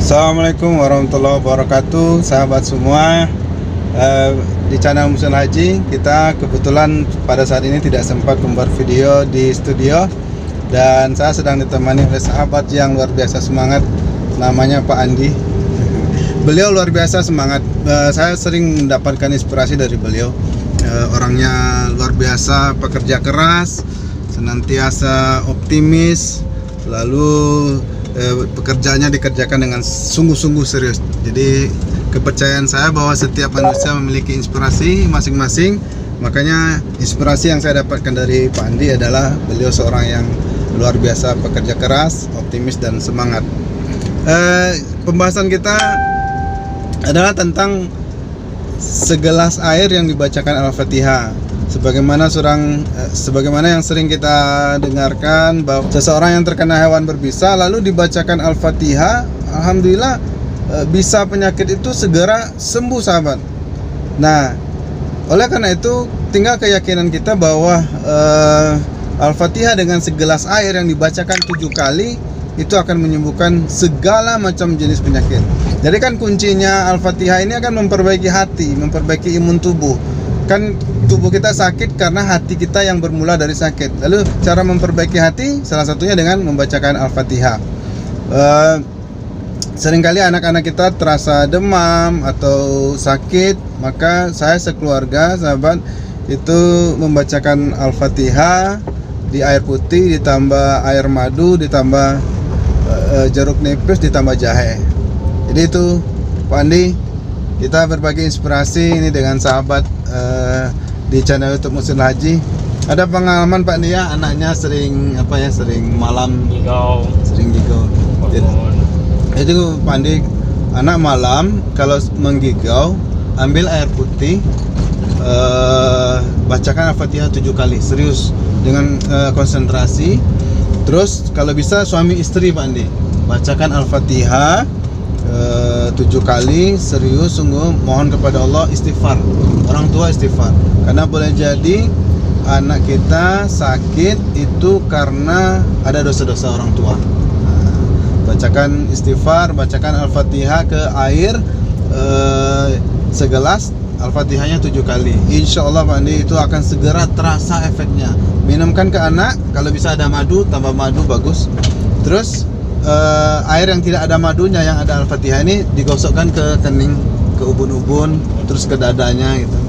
Assalamualaikum warahmatullahi wabarakatuh, sahabat semua. Di channel Musil Haji, kita kebetulan pada saat ini tidak sempat membuat video di studio, dan saya sedang ditemani oleh sahabat yang luar biasa semangat, namanya Pak Andi. Beliau luar biasa semangat. Saya sering mendapatkan inspirasi dari beliau. Orangnya luar biasa, pekerja keras, senantiasa optimis, lalu pekerjaannya dikerjakan dengan sungguh-sungguh serius. Jadi kepercayaan saya bahwa setiap manusia memiliki inspirasi masing-masing. Makanya inspirasi yang saya dapatkan dari Pak Andi adalah beliau seorang yang luar biasa, pekerja keras, optimis dan semangat. Pembahasan kita adalah tentang segelas air yang dibacakan Al-Fatihah. Sebagaimana yang sering kita dengarkan, bahwa seseorang yang terkena hewan berbisa lalu dibacakan Al-Fatihah, alhamdulillah bisa penyakit itu segera sembuh, sahabat. Nah, oleh karena itu tinggal keyakinan kita bahwa Al-Fatihah dengan segelas air yang dibacakan 7 kali itu akan menyembuhkan segala macam jenis penyakit. Jadi kan kuncinya Al-Fatihah ini akan memperbaiki hati, memperbaiki imun tubuh. Kan tubuh kita sakit karena hati kita yang bermula dari sakit. Lalu cara memperbaiki hati salah satunya dengan membacakan Al-Fatihah. Seringkali anak-anak kita terasa demam atau sakit, maka saya sekeluarga, sahabat, itu membacakan Al-Fatihah di air putih, ditambah air madu, ditambah jeruk nipis, ditambah jahe. Jadi itu Pak Andi, kita berbagi inspirasi ini dengan sahabat di channel YouTube Musil Haji. Ada pengalaman Pak Andi ya, anaknya sering malam sering gigau. Itu Pak Andi, anak malam kalau menggigau, ambil air putih, bacakan Al-Fatihah 7 kali, serius dengan konsentrasi. Terus kalau bisa suami istri Pak Andi, bacakan Al-Fatihah 7 kali, serius, sungguh mohon kepada Allah, istighfar. Orang tua istighfar, karena boleh jadi anak kita sakit itu karena ada dosa-dosa orang tua. Bacakan istighfar, bacakan Al-Fatihah ke air segelas, Al-Fatihahnya 7 kali. Insya Allah Pak Andi, itu akan segera terasa efeknya. Minumkan ke anak, kalau bisa ada madu, tambah madu bagus. Terus air yang tidak ada madunya, yang ada Al-Fatihah ini digosokkan ke kening, ke ubun-ubun, terus ke dadanya gitu.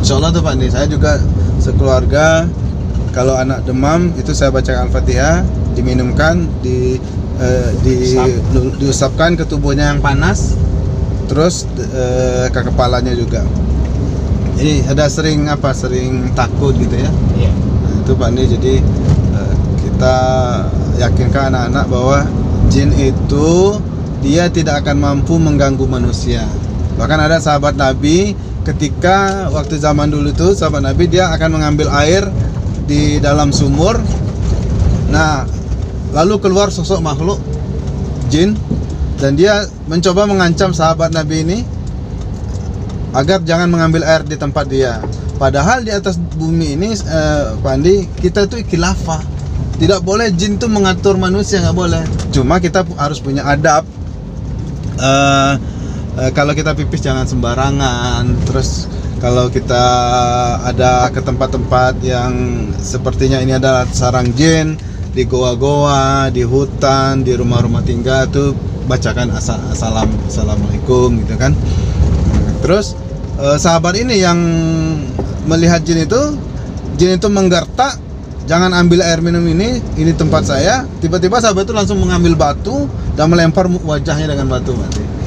Insya Allah tuh Pak Andi, saya juga sekeluarga kalau anak demam itu saya baca Al-Fatihah, diminumkan, diusapkan ke tubuhnya yang panas, terus ke kepalanya juga. Ini ada sering takut gitu ya. Iya. Nah, itu Pak Andi, jadi kita yakinkan anak-anak bahwa jin itu dia tidak akan mampu mengganggu manusia. Bahkan ada sahabat Nabi, ketika waktu zaman dulu itu sahabat Nabi, dia akan mengambil air di dalam sumur. Nah, lalu keluar sosok makhluk jin, dan dia mencoba mengancam sahabat Nabi ini agar jangan mengambil air di tempat dia. Padahal di atas bumi ini Pak Andi, kita itu khilafah. Tidak boleh jin itu mengatur manusia, nggak boleh. Cuma kita harus punya adab. Kalau kita pipis jangan sembarangan. Terus kalau kita ada ke tempat-tempat yang sepertinya ini adalah sarang jin, di goa-goa, di hutan, di rumah-rumah tinggal, tuh bacakan assalamualaikum gitu kan. Terus sahabat ini yang melihat jin itu menggertak, jangan ambil air minum ini tempat saya. Tiba-tiba sahabat itu langsung mengambil batu dan melempar wajahnya dengan batu.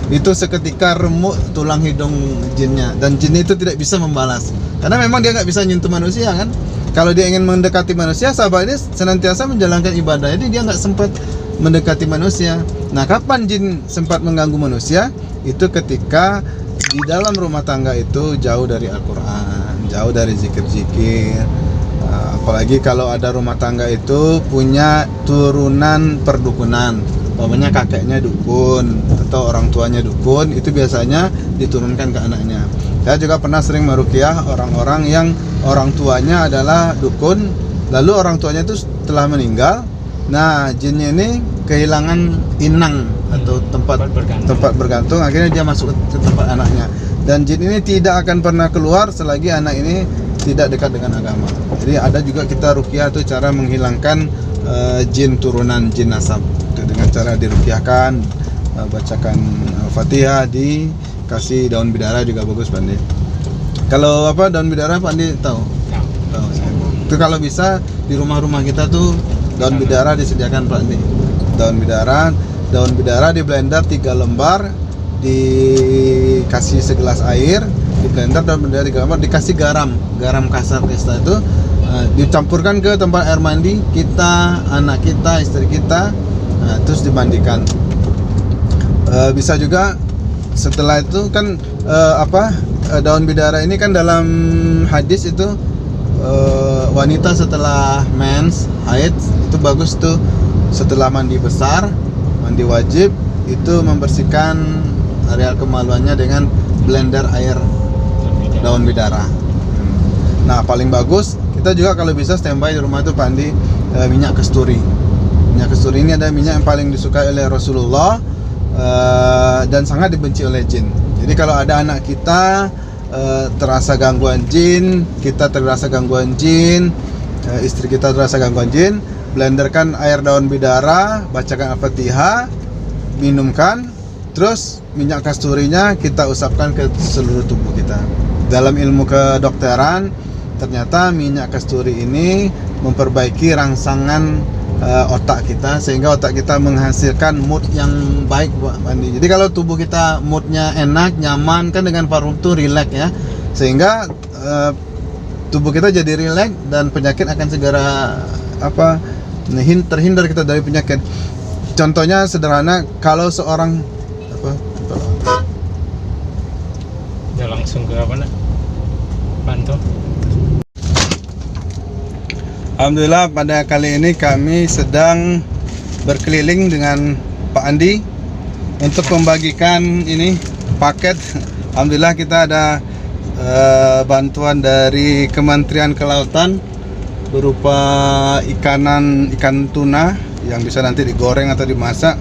Itu seketika remuk tulang hidung jinnya, dan jin itu tidak bisa membalas karena memang dia nggak bisa nyentuh manusia kan. Kalau dia ingin mendekati manusia, sahabat ini senantiasa menjalankan ibadah, jadi dia nggak sempat mendekati manusia. Nah, kapan jin sempat mengganggu manusia? Itu ketika di dalam rumah tangga itu jauh dari Al-Quran, jauh dari zikir-zikir. Apalagi kalau ada rumah tangga itu punya turunan perdukunan, umpamanya kakeknya dukun atau orang tuanya dukun, itu biasanya diturunkan ke anaknya. Saya juga pernah sering meruqyah orang-orang yang orang tuanya adalah dukun, lalu orang tuanya itu telah meninggal. Nah, jinnya ini kehilangan inang atau tempat bergantung, akhirnya dia masuk ke tempat anaknya. Dan jin ini tidak akan pernah keluar selagi anak ini tidak dekat dengan agama. Jadi ada juga kita ruqyah tuh cara menghilangkan jin turunan, jin nasab. Itu dengan cara diruqyahkan, bacakan Fatihah, dikasih daun bidara juga bagus Pak Andi. Kalau daun bidara Pak Andi tahu? Tahu. Itu kalau bisa di rumah-rumah kita tuh daun bidara disediakan Pak Andi. Daun bidara di blender 3 lembar, dikasih segelas air, di blender daun bidara 3 lembar, dikasih garam kasar desa itu, dicampurkan ke tempat air mandi kita, anak kita, istri kita, terus dimandikan. Bisa juga setelah itu kan daun bidara ini kan dalam hadis itu wanita setelah mens, haid itu bagus tuh setelah mandi besar, mandi wajib itu membersihkan areal kemaluannya dengan blender air daun bidara. Nah paling bagus kita juga kalau bisa standby di rumah itu Pak Andi, minyak kasturi. Minyak kasturi ini ada minyak yang paling disukai oleh Rasulullah dan sangat dibenci oleh jin. Jadi kalau ada anak kita terasa gangguan jin, kita terasa gangguan jin, istri kita terasa gangguan jin, blenderkan air daun bidara, bacakan Al-Fatihah, minumkan, terus minyak kasturinya kita usapkan ke seluruh tubuh kita. Dalam ilmu kedokteran ternyata minyak kasturi ini memperbaiki rangsangan otak kita, sehingga otak kita menghasilkan mood yang baik Pak Andi. Jadi kalau tubuh kita moodnya enak, nyaman, kan dengan parfum itu relax ya, sehingga tubuh kita jadi relax dan penyakit akan segera terhindar kita dari penyakit. Contohnya sederhana, kalau seorang ya langsung ke bantu. Alhamdulillah pada kali ini kami sedang berkeliling dengan Pak Andi untuk membagikan ini paket. Alhamdulillah kita ada bantuan dari Kementerian Kelautan berupa ikan tuna yang bisa nanti digoreng atau dimasak.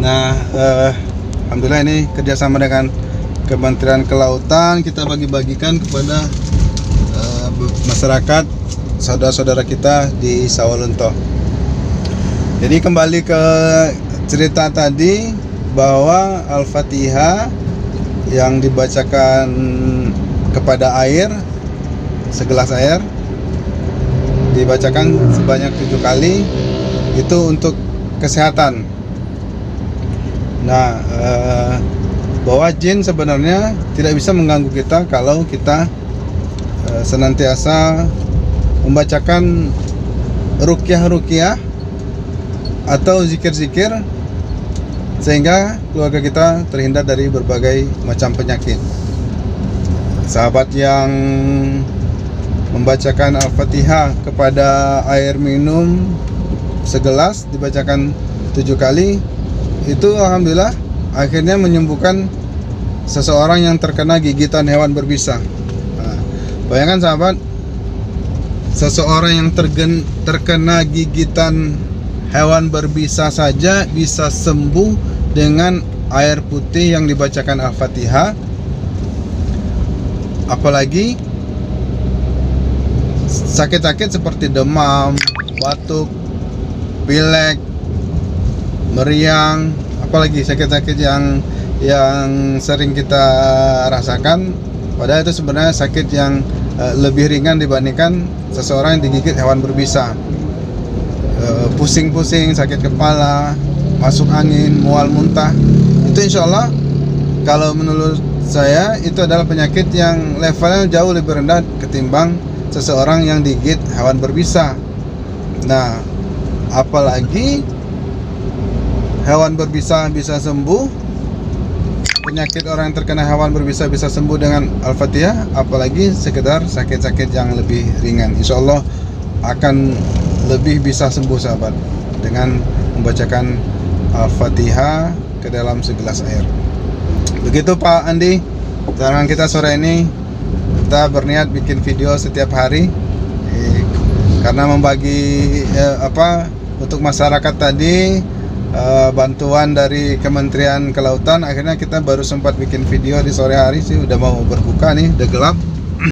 Nah alhamdulillah ini kerjasama dengan Kementerian Kelautan, kita bagi-bagikan kepada masyarakat, saudara-saudara kita di Sawalunto. Jadi kembali ke cerita tadi bahwa Al-Fatihah yang dibacakan kepada air, segelas air dibacakan sebanyak 7 kali, itu untuk kesehatan. Nah bahwa jin sebenarnya tidak bisa mengganggu kita kalau kita senantiasa membacakan ruqyah atau zikir-zikir, sehingga keluarga kita terhindar dari berbagai macam penyakit. Sahabat yang membacakan Al-Fatihah kepada air minum segelas dibacakan 7 kali, itu alhamdulillah akhirnya menyembuhkan seseorang yang terkena gigitan hewan berbisa. Nah, bayangkan sahabat, seseorang yang terkena gigitan hewan berbisa saja bisa sembuh dengan air putih yang dibacakan Al-Fatihah, apalagi sakit-sakit seperti demam, batuk, pilek, meriang, apalagi sakit-sakit yang sering kita rasakan, padahal itu sebenarnya sakit yang lebih ringan dibandingkan seseorang yang digigit hewan berbisa. Pusing-pusing, sakit kepala, masuk angin, mual muntah, itu insya Allah kalau menurut saya itu adalah penyakit yang levelnya jauh lebih rendah ketimbang seseorang yang digigit hewan berbisa. Nah, apalagi hewan berbisa bisa sembuh, penyakit orang yang terkena hewan berbisa bisa sembuh dengan Al-Fatihah, apalagi sekedar sakit-sakit yang lebih ringan. Insya Allah akan lebih bisa sembuh sahabat dengan membacakan Al-Fatihah ke dalam segelas air. Begitu Pak Andi, saran kita sore ini, kita berniat bikin video setiap hari karena membagi untuk masyarakat tadi bantuan dari Kementerian Kelautan. Akhirnya kita baru sempat bikin video di sore hari sih, udah mau berbuka nih, udah gelap.